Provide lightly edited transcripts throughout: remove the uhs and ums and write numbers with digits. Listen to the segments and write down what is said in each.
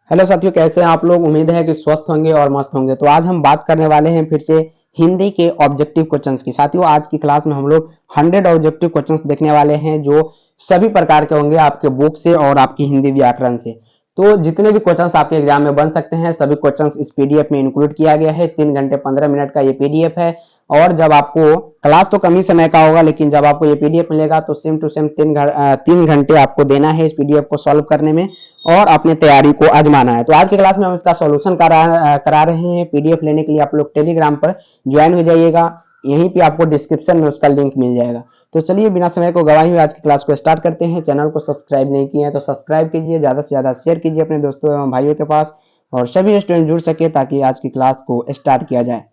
Hello साथियों, कैसे हैं आप लोग। उम्मीद है कि स्वस्थ होंगे और मस्त होंगे। तो आज हम बात करने वाले हैं फिर से हिंदी के ऑब्जेक्टिव क्वेश्चंस की। साथियों, आज की क्लास में हम लोग 100 ऑब्जेक्टिव क्वेश्चंस देखने वाले हैं जो सभी प्रकार के होंगे आपके बुक से और आपकी हिंदी व्याकरण से। तो जितने भी क्वेश्चंस आपके एग्जाम में बन सकते हैं सभी क्वेश्चंस इस पीडीएफ में इंक्लूड किया गया है। 3 घंटे 15 मिनट का ये पीडीएफ है। और जब आपको क्लास तो कम ही समय का होगा, लेकिन जब आपको ये पीडीएफ मिलेगा तो सेम टू सेम 3 घंटे आपको देना है इस पीडीएफ को सॉल्व करने में और अपने तैयारी को आजमाना है। तो आज की क्लास में हम इसका सॉल्यूशन करा रहे हैं। पीडीएफ लेने के लिए आप लोग टेलीग्राम पर ज्वाइन हो जाइएगा, यहीं पे आपको डिस्क्रिप्शन में उसका लिंक मिल जाएगा। तो चलिए बिना समय को गवाए हुए आज की क्लास को स्टार्ट करते हैं। चैनल को सब्सक्राइब नहीं किए हैं तो सब्सक्राइब कीजिए, ज्यादा से ज्यादा शेयर कीजिए अपने दोस्तों एवं भाइयों के पास, और सभी स्टूडेंट जुड़ सके ताकि आज की क्लास को स्टार्ट किया जाए।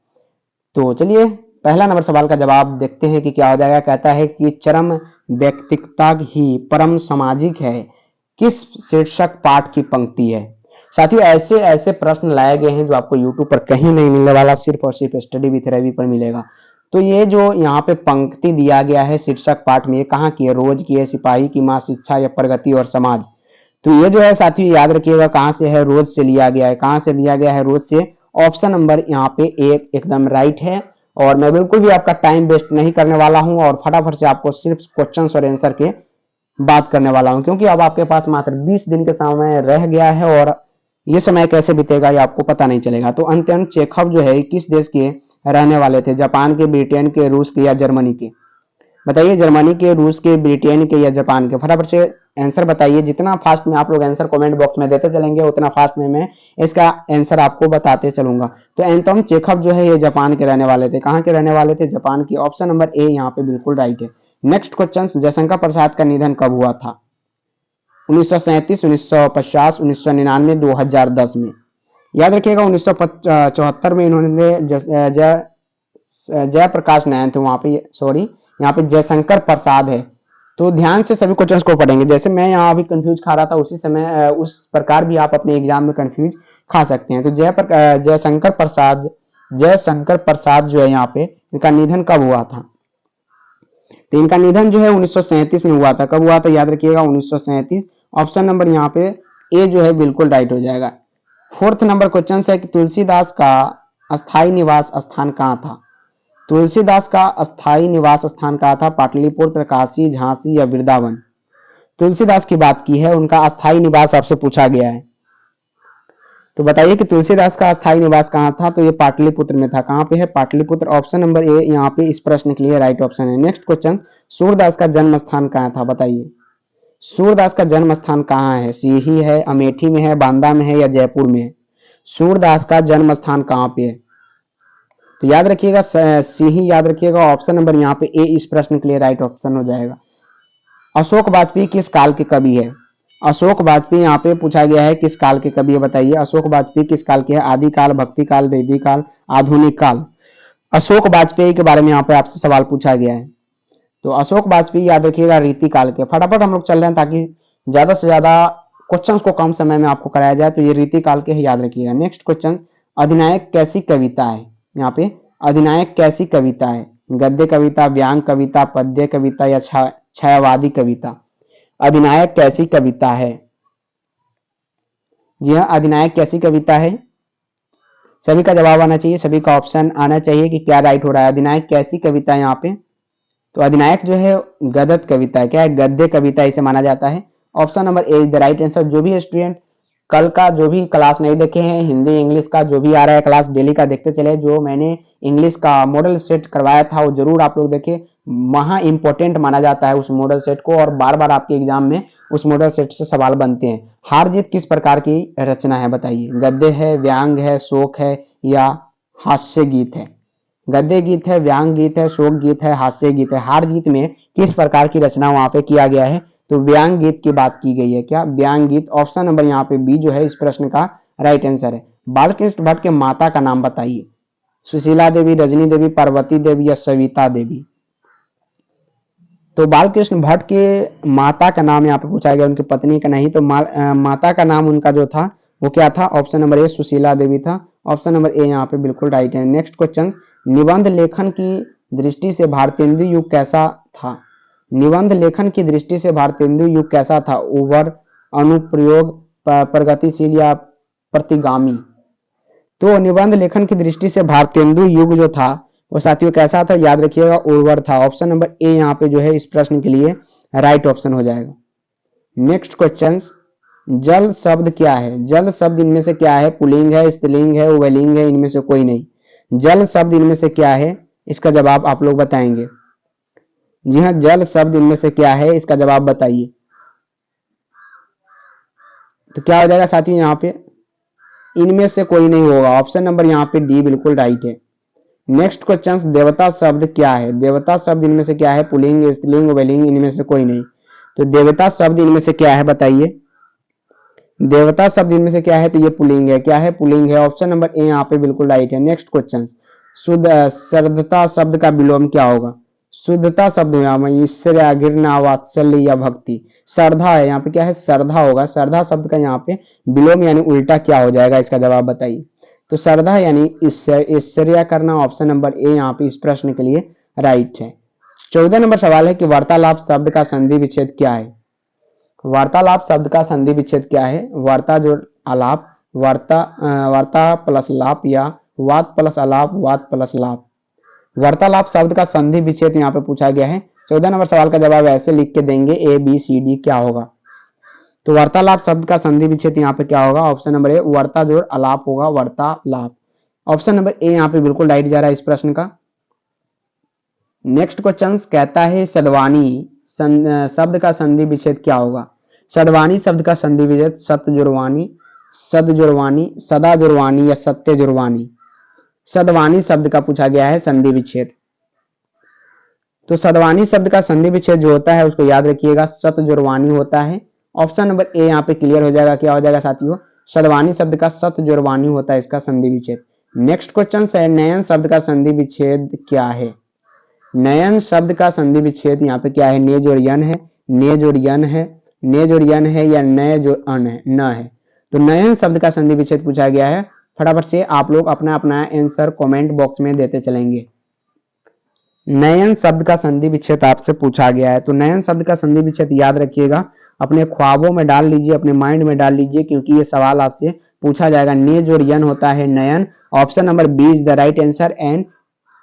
तो चलिए पहला नंबर सवाल का जवाब देखते हैं कि क्या हो जाएगा। कहता है कि चरम व्यक्तिकता ही परम सामाजिक है, किस शीर्षक पाठ की पंक्ति है। साथियों, ऐसे ऐसे प्रश्न लाए गए हैं जो आपको यूट्यूब पर कहीं नहीं मिलने वाला, सिर्फ और सिर्फ स्टडी विथ रवि पर मिलेगा। तो ये जो यहाँ पे पंक्ति दिया गया है शीर्षक पाठ में, ये कहाँ की है। रोज की है, सिपाही की माँ, शिक्षा या प्रगति और समाज। तो ये जो है साथियों याद रखिएगा कहाँ से है, रोज से लिया गया है। कहाँ से लिया गया है, रोज से। ऑप्शन नंबर यहाँ पे एक एकदम राइट है। और मैं बिल्कुल भी आपका टाइम वेस्ट नहीं करने वाला हूं और फटाफट से आपको सिर्फ क्वेश्चंस और आंसर के बात करने वाला हूं, क्योंकि अब आपके पास मात्र 20 दिन के समय रह गया है और ये समय कैसे बीतेगा ये आपको पता नहीं चलेगा। तो अंत्यन चेखव जो है किस देश के रहने वाले थे। जापान के, ब्रिटेन के, रूस के या जर्मनी के। बताइए, जर्मनी के, रूस के, ब्रिटेन के या जापान के। फटाफट से आंसर बताइए। जितना फास्ट में आप लोग आंसर कमेंट बॉक्स में देते चलेंगे उतना फास्ट में मैं इसका आंसर आपको बताते चलूंगा। तो एंटोन चेखव जो है ये जापान के रहने वाले थे। कहाँ के रहने वाले थे, जापान की। ऑप्शन नंबर ए यहाँ पे बिल्कुल राइट है। नेक्स्ट क्वेश्चन, जयशंकर प्रसाद का निधन कब हुआ था। 1937, 1950, 1999, 2010 में। याद रखिएगा 1974 में इन्होंने जयप्रकाश नारायण थे वहां पे, सॉरी यहाँ पे जयशंकर प्रसाद है। तो ध्यान से सभी क्वेश्चंस को पढ़ेंगे। जैसे मैं यहाँ अभी कंफ्यूज खा रहा था उसी समय उस प्रकार भी आप अपने एग्जाम में कंफ्यूज खा सकते हैं। तो जयशंकर प्रसाद जो है यहाँ पे, इनका निधन कब हुआ था। तो इनका निधन जो है 1937 में हुआ था। कब हुआ था, याद रखिएगा 1937। ऑप्शन नंबर यहाँ पे ए जो है बिल्कुल राइट हो जाएगा। फोर्थ नंबर क्वेश्चन है कि तुलसीदास का अस्थायी निवास स्थान कहाँ था। तुलसीदास का अस्थायी निवास स्थान कहाँ था। पाटलिपुत्र, काशी, झांसी या वृंदावन। तुलसीदास की बात की है, उनका अस्थायी निवास आपसे पूछा गया है। तो बताइए कि तुलसीदास का अस्थायी निवास कहाँ था। तो ये पाटलिपुत्र में था। कहाँ पे है, पाटलिपुत्र। ऑप्शन नंबर ए यहाँ पे इस प्रश्न के लिए राइट ऑप्शन है। नेक्स्ट क्वेश्चन, सूरदास का जन्म स्थान कहाँ था। बताइए सूरदास का जन्म स्थान कहाँ है। सीही है, अमेठी में है, बांदा में है या जयपुर में है। सूरदास का जन्म स्थान कहाँ पे है। तो याद रखिएगा सीही याद रखिएगा। ऑप्शन नंबर यहाँ पे ए इस प्रश्न के लिए राइट ऑप्शन हो जाएगा। अशोक वाजपेयी किस काल के कवि है। अशोक वाजपेयी यहाँ पे पूछा गया है किस काल के कवि है। बताइए अशोक वाजपेयी किस काल के है। आदि काल, भक्ति काल, वैदिक काल, आधुनिक काल। अशोक वाजपेयी के बारे में यहाँ पे आपसे सवाल पूछा गया है। तो अशोक वाजपेयी याद रखिएगा रीति काल के। फटाफट हम लोग चल रहे हैं ताकि ज्यादा से ज्यादा क्वेश्चंस को कम समय में आपको कराया जाए। तो ये रीति काल के याद रखिएगा। नेक्स्ट क्वेश्चन, अधिनायक कैसी कविता है। यहाँ पे अधिनायक कैसी कविता है। गद्य कविता, व्यांग कविता, पद्य कविता या छायावादी कविता। अधिनायक कैसी कविता है। जी हाँ, अधिनायक कैसी कविता है। सभी का जवाब आना चाहिए, सभी का ऑप्शन आना चाहिए कि क्या राइट हो रहा है। अधिनायक कैसी कविता है यहाँ पे। तो अधिनायक जो है गद्य कविता है। क्या है, गद्य कविता इसे माना जाता है। Option number A is the right answer. जो भी स्टूडेंट कल का जो भी क्लास नहीं देखे हैं, हिंदी इंग्लिश का जो भी आ रहा है क्लास डेली का देखते चले। जो मैंने इंग्लिश का मॉडल सेट करवाया था वो जरूर आप लोग देखें। महा इंपॉर्टेंट माना जाता है उस मॉडल सेट को और बार बार आपके एग्जाम में उस मॉडल सेट से सवाल बनते हैं। हार जीत किस प्रकार की रचना है। बताइए गद्य है, व्यांग है, शोक है या हास्य गीत है। गद्य गीत है, व्यांग गीत है, शोक गीत है, हास्य गीत है। हार जीत में किस प्रकार की रचना वहां पे किया गया है। तो व्यांग गीत की बात की गई है। क्या, व्यांग गीत। ऑप्शन नंबर यहाँ पे बी जो है इस प्रश्न का राइट आंसर है। बालकृष्ण भट्ट के माता का नाम बताइए। सुशीला देवी, रजनी देवी, पार्वती देवी या सविता देवी। तो बालकृष्ण भट्ट के माता का नाम यहाँ पे पूछा गया, उनकी पत्नी का नहीं। तो माता का नाम उनका जो था वो क्या था। Option number A Sushila Devi था। ऑप्शन नंबर ए यहाँ पे बिल्कुल राइट है। नेक्स्ट क्वेश्चन, निबंध लेखन की दृष्टि से भारतेंदु युग कैसा था। निबंध लेखन की दृष्टि से भारतेंदु युग कैसा था। उभर, अनुप्रयोग, प्रगतिशील या प्रतिगामी। तो निबंध लेखन की दृष्टि से भारतेंदु युग जो था वो साथियों कैसा था, याद रखिएगा उर्वर था। ऑप्शन नंबर ए यहाँ पे जो है इस प्रश्न के लिए राइट ऑप्शन हो जाएगा। नेक्स्ट क्वेश्चन, जल शब्द क्या है? जल शब्द इनमें से क्या है? पुल्लिंग है, स्त्रीलिंग है, उभयलिंग है, इनमें से कोई नहीं। जल शब्द इनमें से क्या है, इसका जवाब आप लोग बताएंगे। जी हाँ, जल शब्द इनमें से क्या है, इसका जवाब बताइए। तो क्या हो जाएगा साथियों, यहाँ पे इनमें से कोई नहीं होगा। ऑप्शन नंबर यहाँ पे डी बिल्कुल राइट है। नेक्स्ट क्वेश्चन, देवता शब्द क्या है? देवता शब्द इनमें से क्या है? पुल्लिंग, स्त्रीलिंग, उभयलिंग, इनमें से कोई नहीं। तो देवता शब्द इनमें से क्या है बताइए। देवता शब्द इनमें से क्या है? तो ये पुल्लिंग है। क्या है? पुल्लिंग है। ऑप्शन नंबर ए यहाँ पे बिल्कुल राइट है। नेक्स्ट क्वेश्चन, शुद्ध शुद्धता शब्द का विलोम क्या होगा? शुद्धता शब्द में ईश्वर, घृणा, वात्सल्य या भक्ति। श्रद्धा है, यहाँ पे क्या है? श्रद्धा होगा। श्रद्धा शब्द का यहाँ पे विलोम यानी उल्टा क्या हो जाएगा, इसका जवाब बताइए। तो श्रद्धा यानी ईश्वर्य करना। ऑप्शन नंबर ए यहाँ पे इस प्रश्न के लिए राइट है। 14 नंबर सवाल है कि वार्तालाप शब्द का संधि विच्छेद क्या है? वार्तालाप शब्द का संधि विच्छेद क्या है? वार्ता जो आलाप, वार्ता प्लस लाप या वाद प्लस आलाप, वाद प्लस लाप। वार्तालाप शब्द का संधि विच्छेद यहाँ पे पूछा गया है। 14 नंबर सवाल का जवाब ऐसे लिख के देंगे, ए बी सी डी क्या होगा। तो वार्तालाप शब्द का संधि विच्छेद यहाँ पे क्या होगा? ऑप्शन नंबर ए वार्ता जोड़ आलाप होगा, वार्तालाप। ऑप्शन नंबर ए यहाँ पे बिल्कुल राइट जा रहा है इस प्रश्न का। नेक्स्ट क्वेश्चन कहता है सदवानी शब्द का संधि विच्छेद क्या होगा? सदवानी शब्द का संधि विच्छेद सत्य जुड़वानी, सद जुड़वानी, सदा जुड़वानी या सत्य जुड़वानी। सदवानी शब्द का पूछा गया है संधि विच्छेद। तो सदवानी शब्द का संधि विच्छेद जो होता है उसको याद रखिएगा, सत जुड़वानी होता है। ऑप्शन नंबर ए यहाँ पे क्लियर हो जाएगा। क्या हो जाएगा साथियों? सदवानी शब्द का सत जुड़वानी होता है इसका संधि विच्छेद। नेक्स्ट क्वेश्चन है नयन शब्द का संधि विच्छेद क्या है? नयन शब्द का संधि विच्छेद यहाँ पे क्या है? ने जोड़ यन है, ने जोड़ यन है, ने जोड़ यन है या नय जोड़ अन है, न है। तो नयन शब्द का संधि विच्छेद पूछा गया है। फटाफट से आप लोग अपना अपना आंसर कमेंट बॉक्स में देते चलेंगे। नयन शब्द का संधि विच्छेद आपसे पूछा गया है। तो नयन शब्द का संधि विच्छेद याद रखिएगा, अपने ख्वाबों में डाल लीजिए, अपने माइंड में डाल लीजिए, क्योंकि ये सवाल आपसे पूछा जाएगा। ने जोड़ यन होता है नयन। Option number B is the right answer and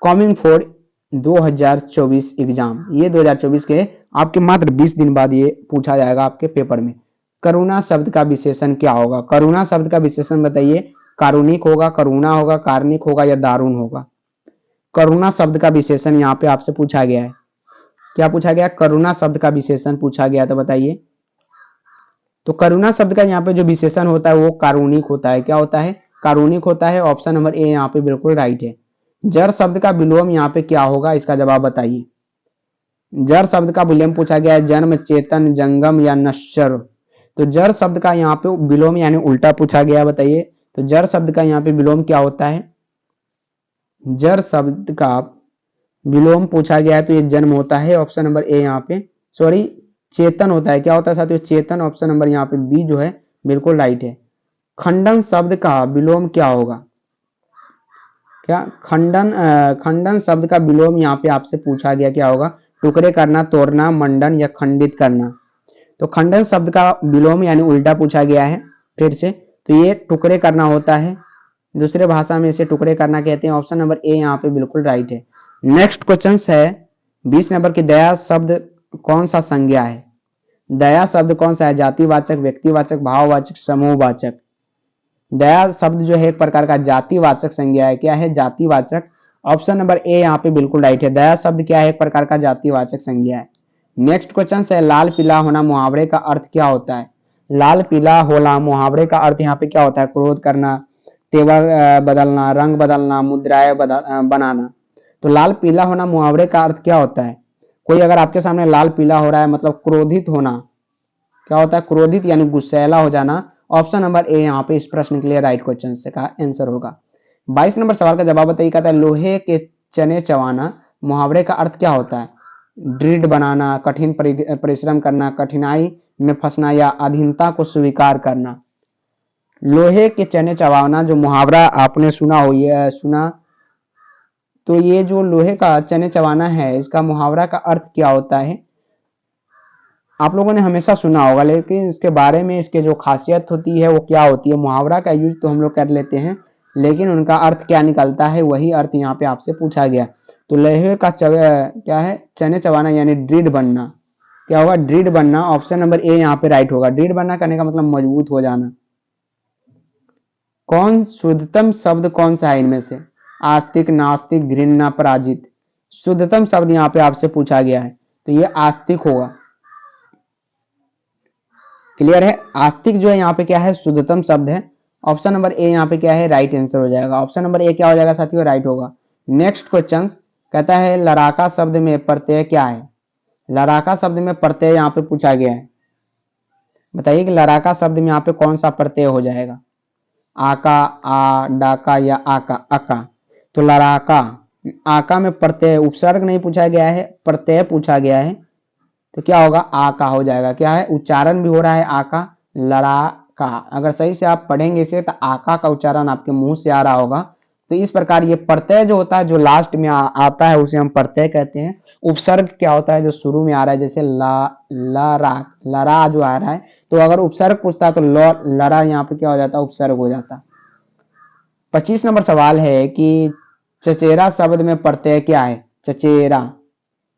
coming for 2024 exam. ये 2024 के आपके मात्र 20 दिन बाद ये पूछा जाएगा आपके पेपर में। करुणा शब्द का विशेषण क्या होगा? करुणा शब्द का विशेषण बताइए। कारुणिक होगा, करुणा होगा, कार्निक होगा या दारुण होगा। करुणा शब्द का विशेषण यहाँ पे आपसे पूछा गया है। क्या पूछा गया? करुणा शब्द का विशेषण पूछा गया, तो बताइए। तो करुणा शब्द का यहाँ पे जो विशेषण होता है वो कारुणिक होता है। क्या होता है? कारुणिक होता है। ऑप्शन नंबर ए यहाँ पे बिल्कुल राइट है। जड़ शब्द का विलोम यहाँ पे क्या होगा, इसका जवाब बताइए। जड़ शब्द का विलोम पूछा गया है, जन्म, चेतन, जंगम या नश्वर। तो जड़ शब्द का यहाँ पे विलोम यानी उल्टा पूछा गया, बताइए। तो जड़ शब्द का यहाँ पे विलोम क्या होता है? जड़ शब्द का विलोम पूछा गया है तो ये जन्म होता है। ऑप्शन नंबर ए यहाँ पे सॉरी चेतन होता है। क्या होता है साथियों? चेतन। ऑप्शन नंबर यहाँ पे बी जो है बिल्कुल राइट है। खंडन शब्द का विलोम क्या होगा? क्या खंडन शब्द का विलोम यहाँ पे आपसे पूछा गया, क्या होगा? टुकड़े करना, तोड़ना, मंडन या खंडित करना। तो खंडन शब्द का विलोम यानी उल्टा पूछा गया है फिर से, तो ये टुकड़े करना होता है। दूसरे भाषा में इसे टुकड़े करना कहते हैं। ऑप्शन नंबर ए यहाँ पे बिल्कुल राइट है। नेक्स्ट क्वेश्चन है 20 नंबर की, दया शब्द कौन सा संज्ञा है? दया शब्द कौन सा है? जातिवाचक, व्यक्तिवाचक, भाववाचक, समूहवाचक। दया शब्द जो है एक प्रकार का जातिवाचक संज्ञा है। क्या है? जातिवाचक। ऑप्शन नंबर ए यहाँ पे बिल्कुल राइट है। दया शब्द क्या है? एक प्रकार का जातिवाचक संज्ञा है। नेक्स्ट क्वेश्चन है लाल पीला होना मुहावरे का अर्थ क्या होता है? लाल पीला होना मुहावरे का अर्थ यहाँ पे क्या होता है? क्रोध करना, तेवर बदलना, रंग बदलना, मुद्राएं बनाना। तो लाल पीला होना मुहावरे का अर्थ क्या होता है? कोई अगर आपके सामने लाल पीला हो रहा है मतलब क्रोधित होना। क्या होता है? क्रोधित यानी गुस्सैला हो जाना। ऑप्शन नंबर ए यहाँ पे इस प्रश्न के लिए राइट क्वेश्चन से का आंसर होगा। 22 नंबर सवाल का जवाब बताइए। कहता है लोहे के चने चबाना मुहावरे का अर्थ क्या होता है? दृढ़ बनाना, कठिन परिश्रम करना, कठिनाई में फंसना या अधीनता को स्वीकार करना। लोहे के चने चबाना जो मुहावरा आपने सुना, तो ये जो लोहे का चने चबाना है इसका मुहावरा का अर्थ क्या होता है? आप लोगों ने हमेशा सुना होगा, लेकिन इसके बारे में इसके जो खासियत होती है वो क्या होती है। मुहावरा का यूज तो हम लोग कर लेते हैं, लेकिन उनका अर्थ क्या निकलता है वही अर्थ यहाँ पे आपसे पूछा गया। तो लहे का क्या है, चने चबाना यानी दृढ़ बनना। क्या होगा, दृढ़ बनना। ऑप्शन नंबर ए यहाँ पे राइट होगा। दृढ़ बनना करने का मतलब मजबूत हो जाना। कौन शुद्धतम शब्द कौन सा है इनमें से, आस्तिक, नास्तिक, घृणा, पराजित। शुद्धतम शब्द यहाँ पे आपसे पूछा गया है, तो ये आस्तिक होगा। क्लियर है, आस्तिक जो है यहाँ पे क्या है, शुद्धतम शब्द है। ऑप्शन नंबर ए यहाँ पे क्या है, राइट आंसर हो जाएगा। ऑप्शन नंबर ए क्या हो जाएगा साथियों, राइट होगा। नेक्स्ट क्वेश्चन कहता है लड़ाका शब्द में प्रत्यय क्या है। लड़ाका शब्द में प्रत्यय यहाँ पे पूछा गया है, बताइए कि लड़ाका शब्द में यहाँ पे कौन सा प्रत्यय हो जाएगा। आका, आ, डाका या आका, अका। तो लड़ाका, आका में प्रत्यय, उपसर्ग नहीं पूछा गया है, प्रत्यय पूछा गया है, तो क्या होगा, आका हो जाएगा। क्या है, उच्चारण भी हो रहा है आका, लड़ाका। अगर सही से आप पढ़ेंगे इसे तो आका का उच्चारण आपके मुंह से आ रहा होगा। तो इस प्रकार ये प्रत्यय जो होता है जो लास्ट में आता है उसे हम प्रत्यय कहते हैं। उपसर्ग क्या होता है जो शुरू में आ रहा है, जैसे लरा जो आ रहा है, तो अगर उपसर्ग पूछता तो लड़ा यहाँ पे क्या हो जाता, उपसर्ग हो जाता। 25 नंबर सवाल है कि चचेरा शब्द में प्रत्यय क्या है। चचेरा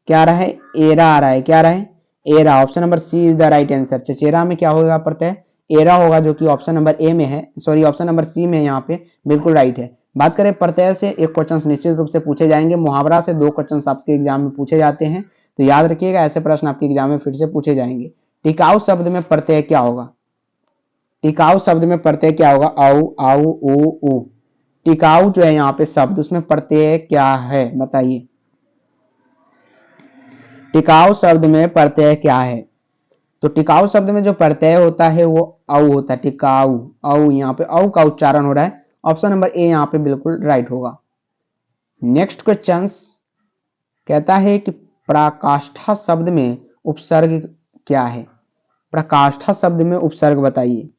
क्या रहा है, एरा आ रहा है। क्या रहा है, एरा। Option number C is the right answer. चचेरा में क्या होगा प्रत्यय, एरा होगा, जो कि ऑप्शन नंबर ए में है, सॉरी ऑप्शन नंबर सी में यहाँ पे बिल्कुल राइट है। बात करें प्रत्यय से, एक क्वेश्चन निश्चित रूप से पूछे जाएंगे। मुहावरा से 2 क्वेश्चन आपके एग्जाम में पूछे जाते हैं, तो याद रखिएगा ऐसे प्रश्न आपके एग्जाम में फिर से पूछे जाएंगे। टिकाऊ शब्द में प्रत्यय क्या होगा। टिकाऊ शब्द में प्रत्यय क्या होगा, औ, आउ, उ। टिकाऊ जो है यहाँ पे शब्द, उसमें प्रत्यय क्या है बताइए। टिकाऊ शब्द में प्रत्यय क्या है, तो टिकाऊ शब्द में जो प्रत्यय होता है वो औ होता है। टिकाऊ, औ, यहाँ पे औ का उच्चारण हो रहा है। ऑप्शन नंबर ए यहाँ पे बिल्कुल राइट होगा। नेक्स्ट क्वेश्चन कहता है कि पराकाष्ठा शब्द में उपसर्ग क्या है। पराकाष्ठा शब्द में उपसर्ग बताइए।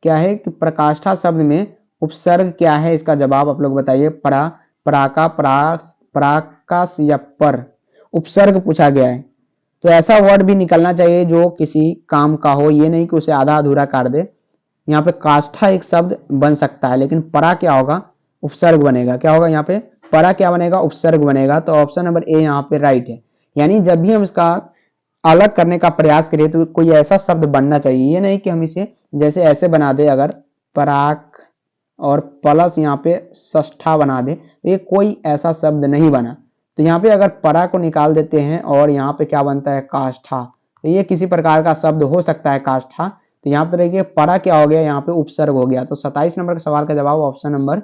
क्या है कि प्रकाष्ठा शब्द में उपसर्ग क्या है, इसका जवाब आप लोग बताइए। परा, पराका, पराकाश या पर, उपसर्ग पूछा गया है। तो ऐसा वर्ड भी निकलना चाहिए जो किसी काम का हो, ये नहीं कि उसे आधा अधूरा कर दे। यहाँ पे काष्ठा एक शब्द बन सकता है, लेकिन परा क्या होगा, उपसर्ग बनेगा। क्या होगा यहाँ पे, परा क्या बनेगा, उपसर्ग बनेगा। तो ऑप्शन नंबर ए यहाँ पे राइट है। यानी जब भी हम इसका अलग करने का प्रयास करिए तो कोई ऐसा शब्द बनना चाहिए, ये नहीं कि हम इसे जैसे ऐसे बना दे, अगर पराक और प्लस यहाँ पे षष्ठा बना दे, तो ये कोई ऐसा शब्द नहीं बना। तो यहाँ पे अगर परा को निकाल देते हैं और यहाँ पे क्या बनता है, काष्ठा, तो ये किसी प्रकार का शब्द हो सकता है काष्ठा। तो यहाँ पर देखिए परा क्या हो गया, यहाँ पे उपसर्ग हो गया। तो 27 नंबर के सवाल का जवाब option number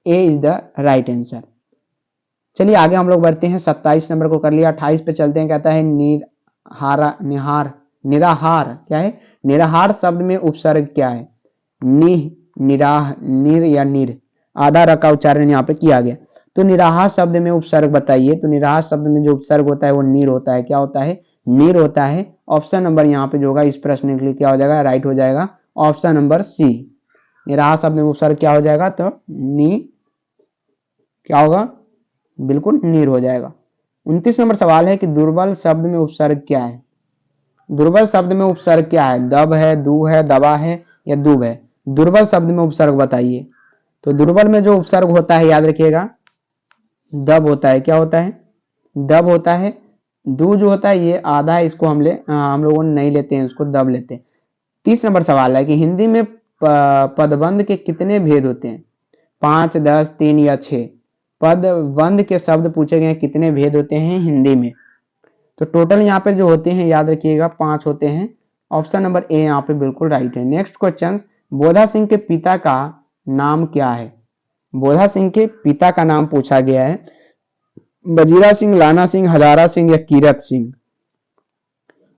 A is the right answer. चलिए आगे हम लोग बढ़ते हैं। 27 नंबर को कर लिया, 28 पे चलते हैं। कहता है निराहार। क्या है, निराहार शब्द में उपसर्ग क्या है। निह, निराह, निर या निर, आधा र का उच्चारण यहाँ पे किया गया। तो निराहार शब्द में उपसर्ग बताइए। तो निराहार शब्द में जो उपसर्ग होता है वो नीर होता है। क्या होता है, नीर होता है। ऑप्शन नंबर यहाँ पे जो होगा इस प्रश्न के लिए क्या हो जाएगा, राइट हो जाएगा। ऑप्शन नंबर सी, निराहार शब्द में उपसर्ग क्या हो जाएगा, तो नी क्या होगा, बिल्कुल नीर हो जाएगा। 29 नंबर सवाल है कि दुर्बल शब्द में उपसर्ग क्या है। दुर्बल शब्द में उपसर्ग क्या है, दब है, दू है, दबा है या दुब है। दुर्बल शब्द में उपसर्ग बताइए। तो दुर्बल में जो उपसर्ग होता है याद रखिएगा, दब होता है। क्या होता है, दब होता है। दू जो होता है ये आधा है, इसको हम लोगों ने नहीं लेते हैं, उसको दब लेते हैं। 30 नंबर सवाल है कि हिंदी में पदबंध के कितने भेद होते हैं, 5, 10, 3 या 6। पदबंध के शब्द पूछे गए कितने भेद होते हैं हिंदी में। तो टोटल यहाँ पे जो होते हैं याद रखिएगा 5 होते हैं। ऑप्शन नंबर ए यहाँ पे बिल्कुल राइट है। नेक्स्ट क्वेश्चन, बोधा सिंह के पिता का नाम क्या है। बोधा सिंह के पिता का नाम पूछा गया है। बजीरा सिंह, लाना सिंह, हजारा सिंह या कीरत सिंह।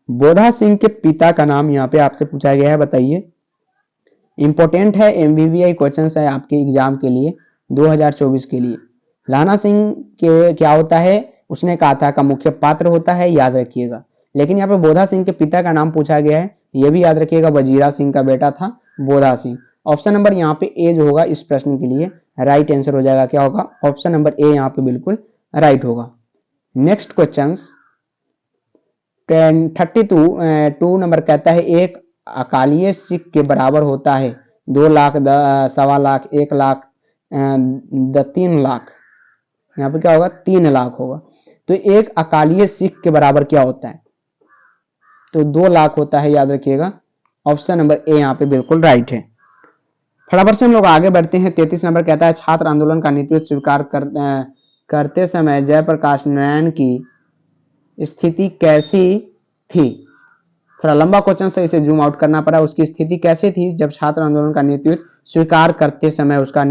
बोधा सिंह के पिता का नाम यहाँ पे आपसे पूछा गया है, बताइए। इंपॉर्टेंट है, एमबीबीआई क्वेश्चन है आपके एग्जाम के लिए 2024 के लिए। लाना सिंह के क्या होता है, उसने कहा था का मुख्य पात्र होता है, याद रखिएगा। लेकिन यहाँ पे बोधा सिंह के पिता का नाम पूछा गया है, ये भी याद रखिएगा, वजीरा सिंह का बेटा था बोधा सिंह। ऑप्शन नंबर यहाँ पे ए जो होगा इस प्रश्न के लिए राइट आंसर हो जाएगा। क्या होगा, ऑप्शन नंबर ए यहाँ पे बिल्कुल राइट होगा। नेक्स्ट क्वेश्चन, टू नंबर कहता है एक अकालीय सिख के बराबर होता है 2 लाख, 1.25 लाख, 1 लाख, 3 लाख। यहाँ पे क्या होगा, 3 लाख होगा। तो एक अकालीय सिख के बराबर क्या होता है, तो 2 लाख होता है, याद रखिएगा। ऑप्शन नंबर ए यहाँ पे बिल्कुल राइट है। फटाफट से हम लोग आगे बढ़ते हैं। 33 नंबर कहता है छात्र आंदोलन का नेतृत्व स्वीकार करते समय जयप्रकाश नारायण की स्थिति कैसी थी। थोड़ा लंबा क्वेश्चन से इसे जूम आउट करना पड़ा। उसकी स्थिति कैसी थी जब छात्र आंदोलन का नेतृत्व स्वीकार करते समय उसका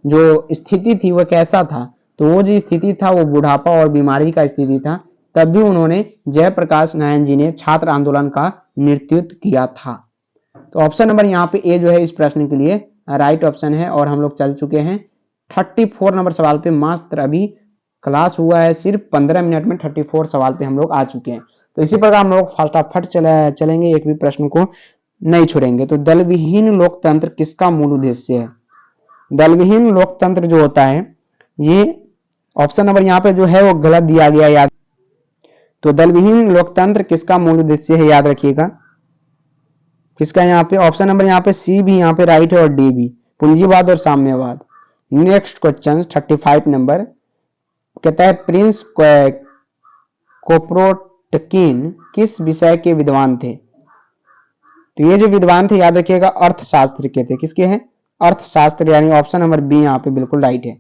जो स्थिति थी वह कैसा था, तो वो जो स्थिति था वो बुढ़ापा और बीमारी का स्थिति था। तब भी उन्होंने जयप्रकाश नारायण जी ने छात्र आंदोलन का नेतृत्व किया था। तो ऑप्शन नंबर यहाँ पे ए जो है इस प्रश्न के लिए राइट ऑप्शन है। और हम लोग चल चुके हैं 34 नंबर सवाल पे। मात्र अभी क्लास हुआ है, सिर्फ 15 मिनट में 34 सवाल पे हम लोग आ चुके हैं। तो इसी प्रकार हम लोग फटाफट चलेंगे, एक भी प्रश्न को नहीं छोड़ेंगे। तो दलविहीन लोकतंत्र किसका मूल उद्देश्य है। दलविहीन लोकतंत्र जो होता है, ये ऑप्शन नंबर यहाँ पे जो है वो गलत दिया गया, याद। तो दलविहीन लोकतंत्र किसका मूल उद्देश्य है, याद रखिएगा। किसका यहाँ पे ऑप्शन नंबर यहाँ पे सी भी यहाँ पे राइट है और डी भी, पूंजीवाद और साम्यवाद। नेक्स्ट क्वेश्चन 35 नंबर कहता है प्रिंस कोप्रोटकिन किस विषय के विद्वान थे। तो ये जो विद्वान थे, याद रखिएगा, अर्थशास्त्र के थे। किसके हैं, अर्थशास्त्र, यानी ऑप्शन नंबर बी यहाँ पे बिल्कुल राइट है।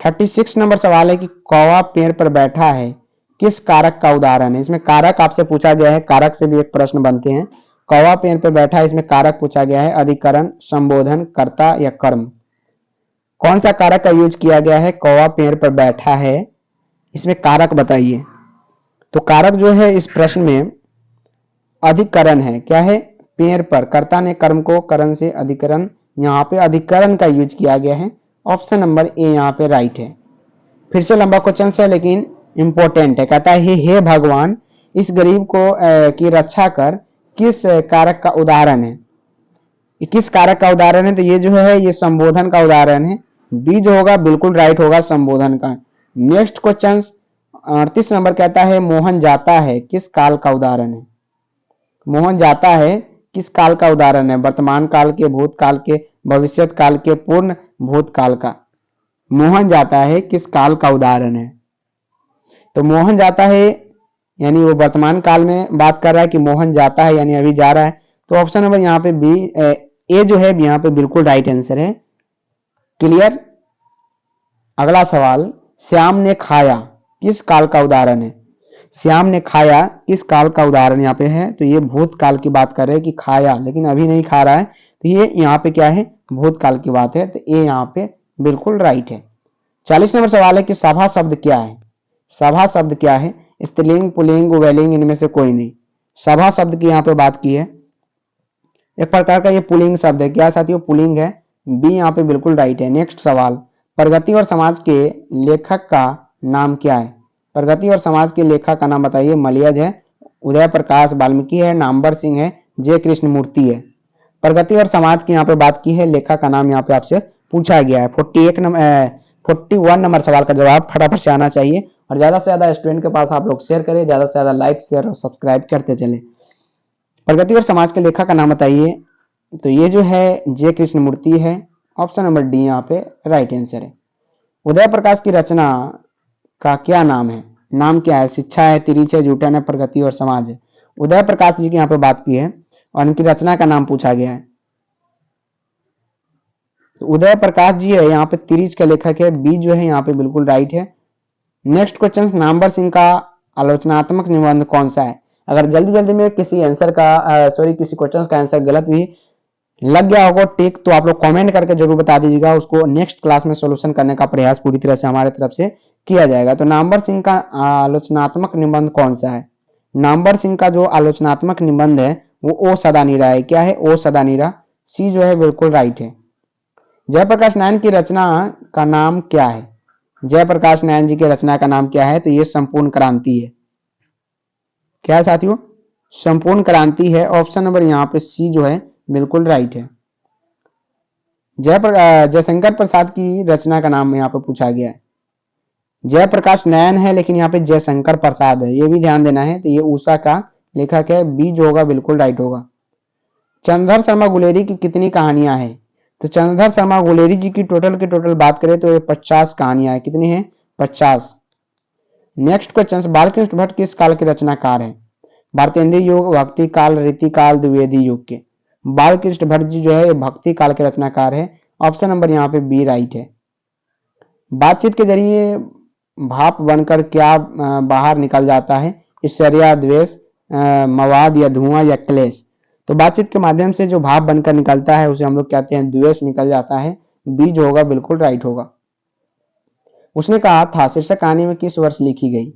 36 नंबर सवाल है कि कौवा पेड़ पर बैठा है किस कारक का उदाहरण है। इसमें कारक आपसे पूछा गया है, कारक से भी एक प्रश्न बनते हैं। कौवा पेड़ पर बैठा है, इसमें कारक पूछा गया है, अधिकरण, संबोधन, कर्ता या कर्म। कौन सा कारक का यूज किया गया है, कौवा पेड़ पर बैठा है, इसमें कारक बताइए। तो कारक जो है इस प्रश्न में अधिकरण है। क्या है, पेड़ पर, कर्ता ने कर्म को करण से अधिकरण, यहाँ पे अधिकरण का यूज किया गया है। ऑप्शन नंबर ए यहाँ पे राइट है। फिर से लंबा क्वेश्चन है लेकिन इंपॉर्टेंट है। कहता है हे भगवान इस गरीब को की रक्षा कर किस कारक का उदाहरण है। किस कारक का उदाहरण है, तो ये जो है ये संबोधन का उदाहरण है। बी जो होगा बिल्कुल राइट होगा, संबोधन का। नेक्स्ट क्वेश्चन 38 नंबर कहता है मोहन जाता है किस काल का उदाहरण है। मोहन जाता है किस काल का उदाहरण है, वर्तमान काल के, भूतकाल के, भविष्यत काल के, पूर्ण भूतकाल का। मोहन जाता है किस काल का उदाहरण है। तो मोहन जाता है यानी वो वर्तमान काल में बात कर रहा है कि मोहन जाता है यानी अभी जा रहा है। तो ऑप्शन नंबर यहाँ पे बी ए जो है यहाँ पे बिल्कुल राइट आंसर है। क्लियर। अगला सवाल श्याम ने खाया किस काल का उदाहरण है। श्याम ने खाया किस काल का उदाहरण यहाँ पे है, तो ये भूतकाल की बात कर रहे हैं कि खाया लेकिन अभी नहीं खा रहा है, तो ये यहाँ पे क्या है, भूतकाल की बात है। तो ये यहाँ पे बिल्कुल राइट है। 40 नंबर सवाल है कि सभा शब्द क्या है। सभा शब्द क्या है, स्त्रीलिंग, पुल्लिंग, उभयलिंग, इनमें से कोई नहीं। सभा शब्द की यहाँ पे बात की है, एक प्रकार का ये पुल्लिंग शब्द है। क्या साथियों, पुल्लिंग है। बी यहाँ पे बिल्कुल राइट है। नेक्स्ट सवाल प्रगति और समाज के लेखक का नाम क्या है। प्रगति और समाज के लेखक का नाम बताइए। मलयज है, उदय प्रकाश वाल्मीकि है, नामवर सिंह है, जे कृष्णमूर्ति है। प्रगति और समाज की यहाँ पे बात की है, लेखक का नाम यहाँ पे आपसे पूछा गया है। 41 नंबर सवाल का जवाब फटाफट से आना चाहिए और ज्यादा से ज्यादा स्टूडेंट के पास आप लोग शेयर करें, ज्यादा से ज्यादा लाइक, शेयर और सब्सक्राइब करते चले। प्रगति और समाज के लेखक का नाम बताइए। तो ये जो है जे कृष्णमूर्ति है। ऑप्शन नंबर डी यहाँ पे राइट आंसर है। उदय प्रकाश की रचना का क्या नाम है। नाम क्या है, शिक्षा है, तिरिच है, जूटन है, प्रगति और समाज है। उदय प्रकाश जी की यहाँ पे बात की है और इनकी रचना का नाम पूछा गया है। तो उदय प्रकाश जी है यहाँ पे तिरिच का लेखक है। बी जो है यहाँ पे बिल्कुल राइट है। नेक्स्ट क्वेश्चन नामवर सिंह का आलोचनात्मक निबंध कौन सा है। अगर जल्दी जल्दी में किसी आंसर का किसी क्वेश्चन का आंसर गलत भी लग गया होगा टिक, तो आप लोग कमेंट करके जरूर बता दीजिएगा। उसको नेक्स्ट क्लास में सॉल्यूशन करने का प्रयास पूरी तरह से हमारे तरफ से किया जाएगा। तो नामवर सिंह का आलोचनात्मक निबंध कौन सा है। नामवर सिंह का जो आलोचनात्मक निबंध है वो ओ सदानीरा है। क्या है, ओ सदानीरा। सी जो है बिल्कुल राइट है। जयप्रकाश नारायण की रचना का नाम क्या है। जयप्रकाश नारायण जी की रचना का नाम क्या है, तो ये संपूर्ण क्रांति है। क्या है साथियों, संपूर्ण क्रांति है। ऑप्शन नंबर यहाँ पे सी जो है बिल्कुल राइट है। जयशंकर प्रसाद की रचना का नाम यहाँ पे पूछा गया है। जयप्रकाश नयन है लेकिन यहाँ पे जयशंकर प्रसाद है, ये भी ध्यान देना है। तो ये उषा का लेखक है, बी जो होगा बिल्कुल राइट होगा। चंद्रधर शर्मा गुलेरी की कितनी कहानियां हैं? तो चंद्रधर शर्मा गुलेरी जी की टोटल के टोटल बात करें तो ये 50 कहानियां हैं। कितनी है? 50। नेक्स्ट क्वेश्चन, बालकृष्ण भट्ट किस काल के रचनाकार है? भारतेंद्र युग, भक्ति काल, रीति काल, द्विवेदी युग के। बालकृष्ण भट्ट जी जो है भक्ति काल के रचनाकार है। ऑप्शन नंबर यहाँ पे बी राइट है। बातचीत के जरिए भाप बनकर क्या बाहर निकल जाता है? ईर्ष्या, द्वेष, मवाद या धुआं या क्लेश। तो बातचीत के माध्यम से जो भाप बनकर निकलता है उसे हम लोग कहते हैं द्वेष निकल जाता है। बी जो होगा बिल्कुल राइट होगा। उसने कहा था शीर्षक कहानी में किस वर्ष लिखी गई?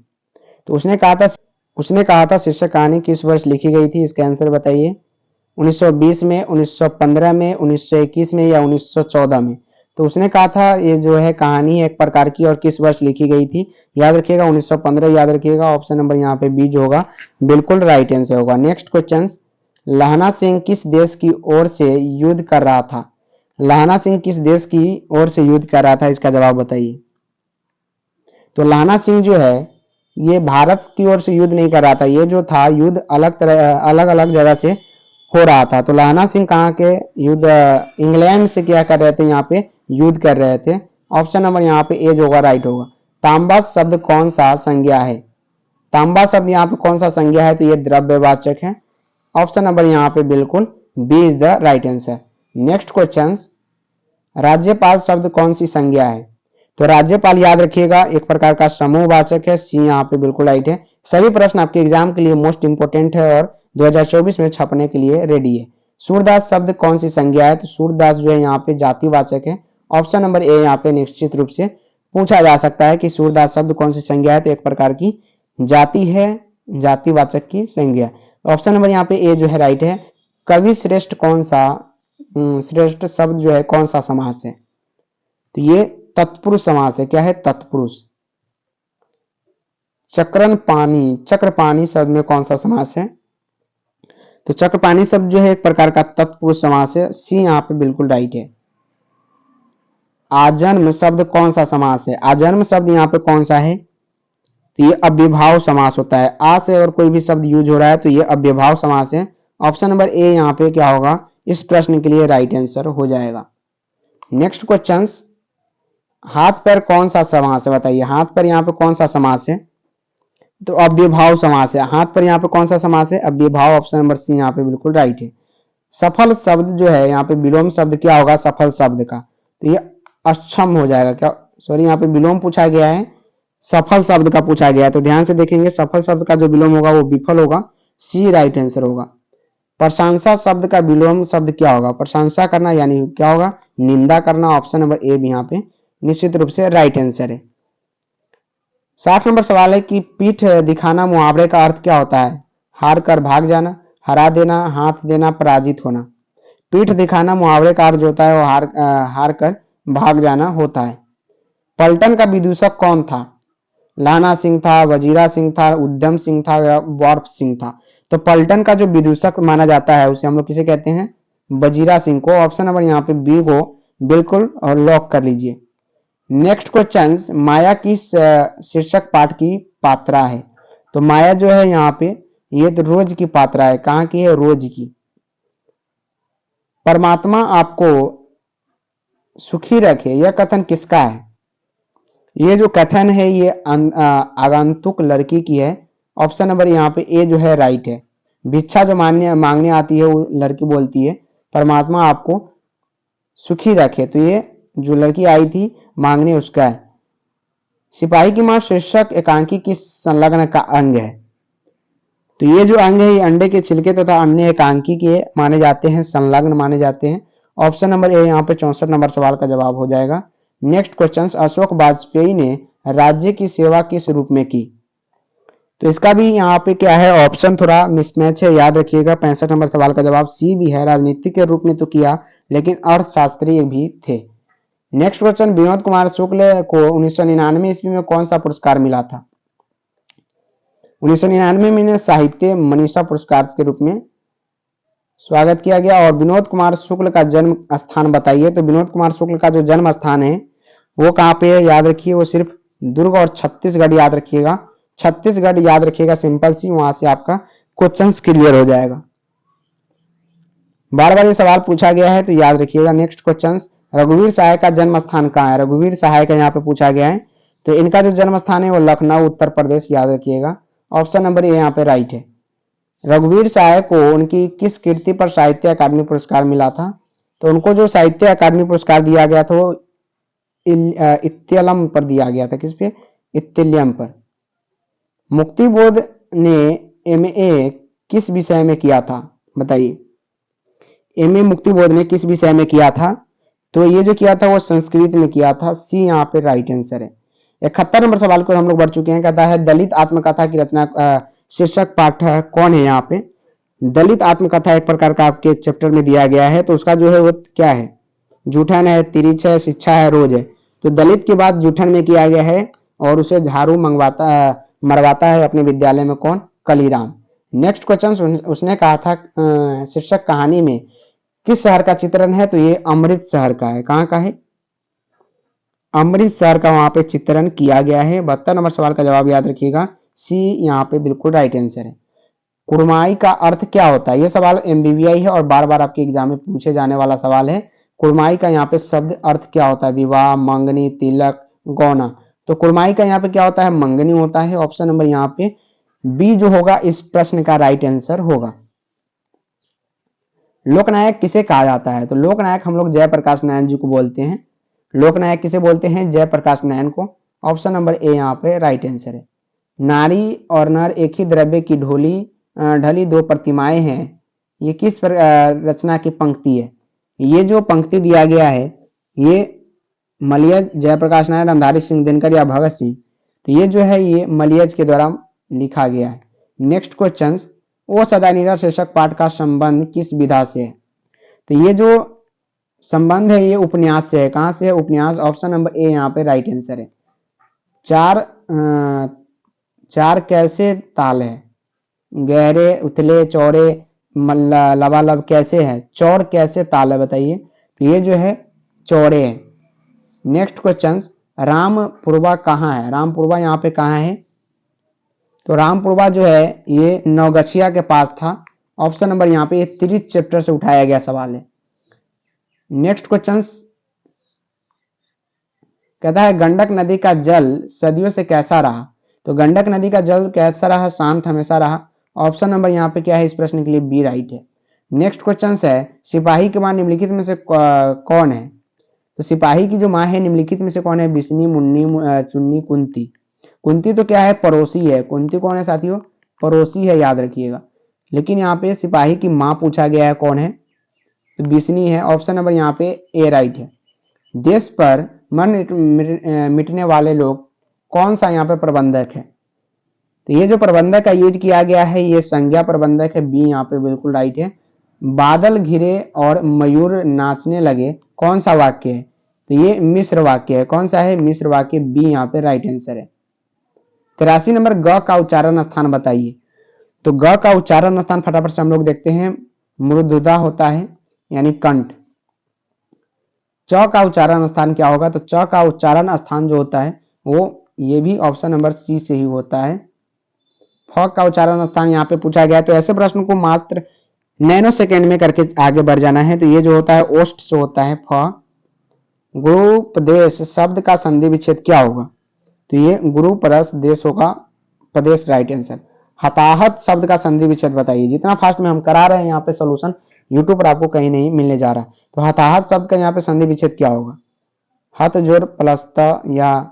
तो उसने कहा था शीर्षक कहानी किस वर्ष लिखी गई थी? इसका आंसर बताइए। 1920 में, 1915 में, 1921 में या 1914 में। तो उसने कहा था ये जो है कहानी एक प्रकार की और किस वर्ष लिखी गई थी? याद रखिएगा 1915 याद रखिएगा। ऑप्शन नंबर यहाँ पे बी जो होगा बिल्कुल राइट आंसर होगा। नेक्स्ट क्वेश्चन, लहना सिंह किस देश की ओर से युद्ध कर रहा था? लहना सिंह किस देश की ओर से युद्ध कर रहा था? इसका जवाब बताइए। तो लहना सिंह जो है ये भारत की ओर से युद्ध नहीं कर रहा था, ये जो था युद्ध अलग अलग जगह से हो रहा था। तो लहना सिंह कहाँ के युद्ध? इंग्लैंड से क्या कर रहे थे? यहाँ पे युद्ध कर रहे थे। ऑप्शन नंबर यहाँ पे ए जो होगा राइट होगा। तांबा शब्द कौन सा संज्ञा है? तांबा शब्द यहाँ पे कौन सा संज्ञा है? तो ये द्रव्यवाचक है। ऑप्शन नंबर यहाँ पे बिल्कुल B is the right answer. Next question, राज्यपाल शब्द कौन सी संज्ञा है? तो राज्यपाल याद रखिएगा एक प्रकार का समूहवाचक है। सी यहाँ पे बिल्कुल राइट है। सभी प्रश्न आपके एग्जाम के लिए मोस्ट इंपोर्टेंट है और 2024 में छपने के लिए रेडी है। सूरदास शब्द कौन सी संज्ञा है? तो सूरदास जो है यहाँ पे जातिवाचक है। ऑप्शन नंबर ए यहाँ पे निश्चित रूप से पूछा जा सकता है कि सूरदास शब्द कौन सी संज्ञा है? तो एक प्रकार की जाति है, जातिवाचक की संज्ञा। ऑप्शन नंबर यहाँ पे ए जो है राइट है। कवि श्रेष्ठ कौन सा श्रेष्ठ शब्द जो है कौन सा समास है? तो ये तत्पुरुष समास है। क्या है? तत्पुरुष। चक्रपाणी शब्द में कौन सा समास है? तो चक्रपाणी शब्द जो है एक प्रकार का तत्पुरुष समास है। सी यहाँ पे बिल्कुल राइट है। आजन्म शब्द कौन सा समास है? आजन्म शब्द यहाँ पे कौन सा है? तो ये अव्ययभाव समास होता है। आ से अगर कोई भी शब्द यूज हो रहा है तो ये अव्ययभाव समास है। ऑप्शन नंबर ए यहाँ पे क्या होगा इस प्रश्न के लिए राइट आंसर हो जाएगा। नेक्स्ट क्वेश्चन, हाथ पैर कौन सा समास है? बताइए हाथ पैर यहाँ पे कौन सा समास है? तो अव्ययभाव समास है। हाथ पर यहाँ पे कौन सा समास है? अव्ययभाव। ऑप्शन नंबर सी यहाँ पे बिल्कुल राइट है। सफल शब्द जो है यहाँ पे विलोम शब्द क्या होगा सफल शब्द का? तो ये अक्षम हो जाएगा। क्या सॉरी यहाँ पे विलोम पूछा गया है, सफल शब्द का पूछा गया है। तो ध्यान से देखेंगे सफल शब्द का जो विलोम होगा वो विफल होगा। सी राइट आंसर होगा। प्रशंसा शब्द का विलोम शब्द क्या होगा? प्रशंसा करना यानी क्या होगा? निंदा करना। ऑप्शन नंबर ए भी यहाँ पे निश्चित रूप से राइट आंसर है। 60 नंबर सवाल है कि पीठ दिखाना मुहावरे का अर्थ क्या होता है? हार कर भाग जाना, हरा देना, हाथ देना, पराजित होना। पीठ दिखाना मुहावरे का अर्थ होता है वो हार कर भाग जाना होता है। पलटन का विदूषक कौन था? लाना सिंह था, वजीरा सिंह था, उद्यम सिंह था या वार्प सिंह था। तो पलटन का जो विदूषक माना जाता है उसे हम लोग किसे कहते हैं? वजीरा सिंह को। ऑप्शन नंबर यहाँ पे बी को बिल्कुल और लॉक कर लीजिए। नेक्स्ट क्वेश्चन, माया किस शीर्षक पाठ की पात्रा है? तो माया जो है यहाँ पे ये तो रोज की पात्रा है। कहाँ की है? रोज की। परमात्मा आपको सुखी रखे यह कथन किसका है? ये जो कथन है ये आगंतुक लड़की की है। ऑप्शन नंबर यहाँ पे ए जो है राइट है। भिक्षा जो मांगने आती है वो लड़की बोलती है परमात्मा आपको सुखी रखे। तो ये जो लड़की आई थी मांगने उसका है। सिपाही की मां शीर्षक एकांकी की संलग्न का अंग है। तो ये जो अंग है ये अंडे के छिलके तथा अन्य एकांकी के माने जाते हैं, संलग्न माने जाते हैं। ऑप्शन नंबर ए यहाँ पे 64 नंबर सवाल का जवाब हो जाएगा। नेक्स्ट क्वेश्चन, अशोक वाजपेयी ने राज्य की सेवा किस रूप में की? तो इसका भी यहाँ पे क्या है ऑप्शन थोड़ा मिसमैच है, याद रखिएगा। 65 नंबर सवाल का जवाब सी भी है। राजनीतिक के रूप में तो किया लेकिन अर्थशास्त्री भी थे। नेक्स्ट क्वेश्चन, विनोद कुमार शुक्ल को 1999 ईस्वी में कौन सा पुरस्कार मिला था? 1999 में साहित्य मनीषा पुरस्कार के रूप में स्वागत किया गया। और विनोद कुमार शुक्ल का जन्म स्थान बताइए। तो विनोद कुमार शुक्ल का जो जन्म स्थान है वो कहाँ पे है? याद रखिए वो सिर्फ दुर्ग और छत्तीसगढ़ याद रखिएगा, छत्तीसगढ़ याद रखिएगा, सिंपल सी, वहां से आपका क्वेश्चंस क्लियर हो जाएगा। बार बार ये सवाल पूछा गया है तो याद रखिएगा। नेक्स्ट क्वेश्चन, रघुवीर सहाय का जन्म स्थान कहाँ है? रघुवीर सहाय का यहाँ पे पूछा गया है, तो इनका जो जन्म स्थान है वो लखनऊ उत्तर प्रदेश, याद रखिएगा। ऑप्शन नंबर ए यहाँ पे राइट है। रघुवीर सहाय को उनकी किस कृति पर साहित्य अकादमी पुरस्कार मिला था? तो उनको जो साहित्य अकादमी पुरस्कार दिया गया था वो इत्तलम पर दिया गया था। किस पे? इत्तलम पर। मुक्तिबोध ने एमए किस विषय में किया था? बताइए, एमए मुक्तिबोध ने किस विषय में किया था? तो ये जो किया था वो संस्कृत में किया था। सी यहाँ पे राइट आंसर है। 71 नंबर सवाल को हम लोग बढ़ चुके हैं। कहता है दलित आत्मकथा की रचना शीर्षक पाठ कौन है? यहाँ पे दलित आत्मकथा एक प्रकार का आपके चैप्टर में दिया गया है, तो उसका जो है वो क्या है? जूठन है, तिरिच है, शिक्षा है, रोज है। तो दलित के बाद जूठन में किया गया है और उसे झाड़ू मरवाता है अपने विद्यालय में कौन? कलीराम। नेक्स्ट क्वेश्चन, उसने कहा था शीर्षक कहानी में किस शहर का चित्रण है? तो ये अमृत शहर का है। कहाँ का है? अमृत शहर का वहां पे चित्रण किया गया है। 72 नंबर सवाल का जवाब याद रखिएगा, सी यहाँ पे बिल्कुल राइट आंसर है। कुड़माई का अर्थ क्या होता है? ये सवाल एमबीबीआई है और बार बार आपके एग्जाम में पूछे जाने वाला सवाल है। कुड़माई का यहाँ पे शब्द अर्थ क्या होता है? विवाह, मंगनी, तिलक, गौना। तो कुड़माई का यहाँ पे क्या होता है? मंगनी होता है। ऑप्शन नंबर यहाँ पे बी जो होगा इस प्रश्न का राइट आंसर होगा। लोकनायक किसे कहा जाता है? तो लोकनायक हम लोग जयप्रकाश नारायण जी को बोलते हैं। लोकनायक किसे बोलते हैं? जयप्रकाश नारायण को। ऑप्शन नंबर ए यहाँ पे राइट आंसर है। नारी और नर एक ही द्रव्य की ढली दो प्रतिमाएं हैं, ये किस रचना की पंक्ति है? ये जो पंक्ति दिया गया है ये मलयज, जयप्रकाश नारायण, रामधारी सिंह दिनकर या भगत सिंह, तो ये जो है ये मलयज के द्वारा लिखा गया है। नेक्स्ट क्वेश्चन, ओ सदा निरा शीर्षक पाठ का संबंध किस विधा से है? तो ये जो संबंध है ये उपन्यास से है। कहां से है? उपन्यास। ऑप्शन नंबर ए यहाँ पे राइट आंसर है। चार कैसे ताल है? गहरे, उथले, चौड़े, लबालब कैसे है? चौड़ कैसे ताल है बताइए? तो ये जो है चौड़े है। नेक्स्ट क्वेश्चन, रामपुरवा कहाँ है? रामपुरवा यहाँ पे कहाँ है? तो रामपुरवा जो है ये नवगछिया के पास था। ऑप्शन नंबर यहाँ पे ये 30 चैप्टर से उठाया गया सवाल है। नेक्स्ट क्वेश्चन कहता है गंडक नदी का जल सदियों से कैसा रहा? तो गंडक नदी का जल कैसा रहा? शांत हमेशा रहा। ऑप्शन नंबर यहाँ पे क्या है इस प्रश्न के लिए? बी राइट है। नेक्स्ट क्वेश्चन है सिपाही की मां निम्नलिखित में से कौन है? तो सिपाही की जो मां है निम्नलिखित में से कौन है? बिस्नी, मुन्नी, चुन्नी, कुंती। कुंती तो क्या है? पड़ोसी है। कुंती कौन है साथियों? पड़ोसी है, याद रखिएगा। लेकिन यहाँ पे सिपाही की मां पूछा गया है, कौन है? तो बिस्नी है। ऑप्शन नंबर यहाँ पे ए राइट है। देश पर मर मिटने वाले लोग कौन सा यहाँ पे प्रबंधक है? तो ये जो प्रबंधक का यूज किया गया है ये संज्ञा प्रबंधक है। बी यहाँ पे बिल्कुल राइट है। बादल घिरे और मयूर नाचने लगे कौन सा वाक्य है? तो ये मिश्र वाक्य है। कौन सा है? मिश्र वाक्य। बी यहाँ पे राइट आंसर है। 83 नंबर, ग का उच्चारण स्थान बताइए। तो ग का उच्चारण स्थान फटाफट से हम लोग देखते हैं, मृदुदा होता है यानी कंठ। च का उच्चारण स्थान क्या होगा? तो च का उच्चारण स्थान जो होता है वो ये भी ऑप्शन नंबर सी से ही होता है। फ का उच्चारण स्थान यहाँ पे पूछा गया है। तो ऐसे प्रश्न को मात्र नैनो सेकेंड में करके आगे बढ़ जाना है। तो ये जो होता है ओष्ठ से होता है। फ। गुरुपदेश शब्द का संधि विच्छेद क्या होगा? तो ये गुरु परस देश होगा, प्रदेश राइट आंसर। हताहत शब्द का संधि विच्छेद बताइए। जितना फास्ट में हम करा रहे हैं यहाँ पे सोल्यूशन, यूट्यूब पर आपको कहीं नहीं मिलने जा रहा। तो हताहत शब्द का यहाँ पे संधि विच्छेद क्या होगा? हत जोर प्लस त, या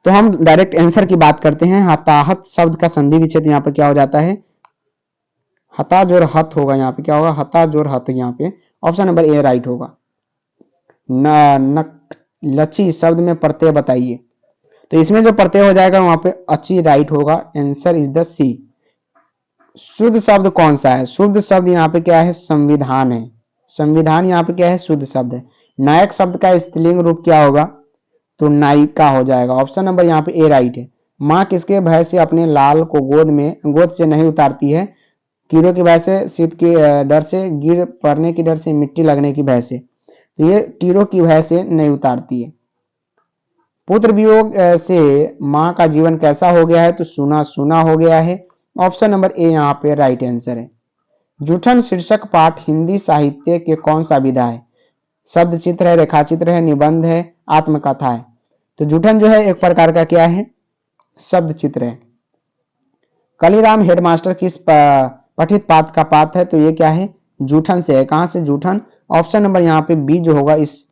तो हम डायरेक्ट आंसर की बात करते हैं। हताहत शब्द का संधि विच्छेद यहाँ पे क्या हो जाता है? हता जोर हत होगा। यहाँ पे क्या होगा? हता जोर हत। यहाँ पे ऑप्शन नंबर ए राइट होगा। लची शब्द में प्रत्यय बताइए। तो इसमें जो प्रत्यय हो जाएगा वहां पे अची राइट होगा। आंसर इज द सी। शुद्ध शब्द कौन सा है? शुद्ध शब्द यहाँ पे क्या है? संविधान है। संविधान यहाँ पे क्या है? शुद्ध शब्द है। नायक शब्द का स्त्रीलिंग रूप क्या होगा? तो नायिका हो जाएगा। ऑप्शन नंबर यहाँ पे ए राइट है। माँ किसके भय से अपने लाल को गोद से नहीं उतारती है? कीड़ों की भय से, शीत के डर से, गिर पड़ने की डर से, मिट्टी लगने की भय से। तो ये कीड़ों की भय से नहीं उतारती है। पुत्र वियोग से मां का जीवन कैसा हो गया है, तो सूना सूना हो गया है। ऑप्शन नंबर ए यहाँ पे राइट आंसर है। जूठन शीर्षक पाठ हिंदी साहित्य के कौन सा विधा है? शब्द चित्र है, रेखा चित्र है, निबंध है, आत्मकथा है। तो जूठन जो है एक प्रकार का क्या है, शब्द चित्र है। कलीराम हेडमास्टर किस पठित पाठ का पाठ है, तो ये क्या है, जूठन से है। कहां से, जूठन। ऑप्शन नंबर यहाँ पे बी जो होगा इस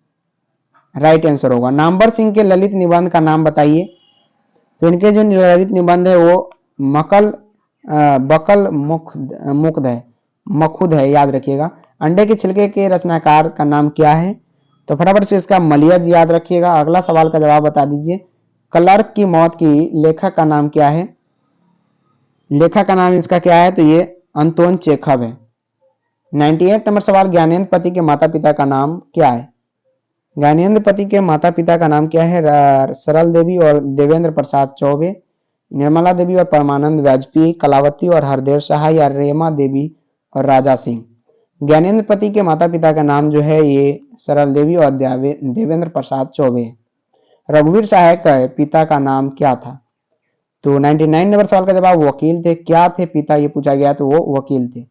राइट आंसर होगा। नामवर सिंह के ललित निबंध का नाम बताइए। तो इनके जो ललित निबंध है वो बकल मुख्द है, मखुद है, याद रखिएगा। अंडे के छिलके के रचनाकार का नाम क्या है, तो फटाफट से इसका मलियज याद रखिएगा। अगला सवाल का जवाब बता दीजिए। क्लर्क की मौत की लेखक का नाम क्या है? लेखक का नाम इसका क्या है, तो ये अंतोन चेखव है। 98 नंबर सवाल, ज्ञानेंद्र पति के माता पिता का नाम क्या है? ज्ञानेंद्र पति के माता पिता का नाम क्या है? सरल देवी और देवेंद्र प्रसाद चौबे, निर्मला देवी और परमानंद वाजपेयी, कलावती और हरदेव शाह, या रेमा देवी और राजा सिंह। ज्ञानेंद्र पति के माता पिता का नाम जो है ये सरल देवी और देवेंद्र प्रसाद चौबे। रघुवीर सहाय के पिता का नाम क्या था? तो 99 नंबर सवाल का जवाब वकील थे। क्या थे पिता, ये पूछा गया, तो वो वकील थे।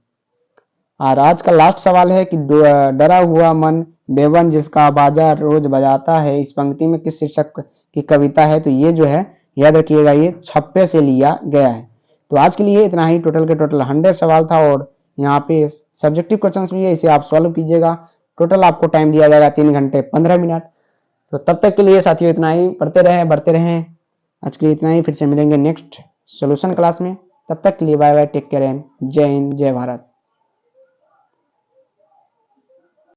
और आज का लास्ट सवाल है कि डरा हुआ मन बेवन जिसका बाजा रोज बजाता है, इस पंक्ति में किस शीर्षक की कविता है? तो ये जो है याद रखिएगा, ये छप्पे से लिया गया है। तो आज के लिए इतना ही। टोटल के टोटल 100 सवाल था और यहाँ पे सब्जेक्टिव क्वेश्चंस भी है, इसे आप सॉल्व कीजिएगा। टोटल आपको टाइम दिया जाएगा 3 घंटे 15 मिनट। तो तब तक के लिए साथियों इतना ही। पढ़ते रहें, बढ़ते रहें। आज के लिए इतना ही, फिर से मिलेंगे नेक्स्ट सॉल्यूशन क्लास में। तब तक के लिए bye bye, take care and जय हिंद, जय भारत।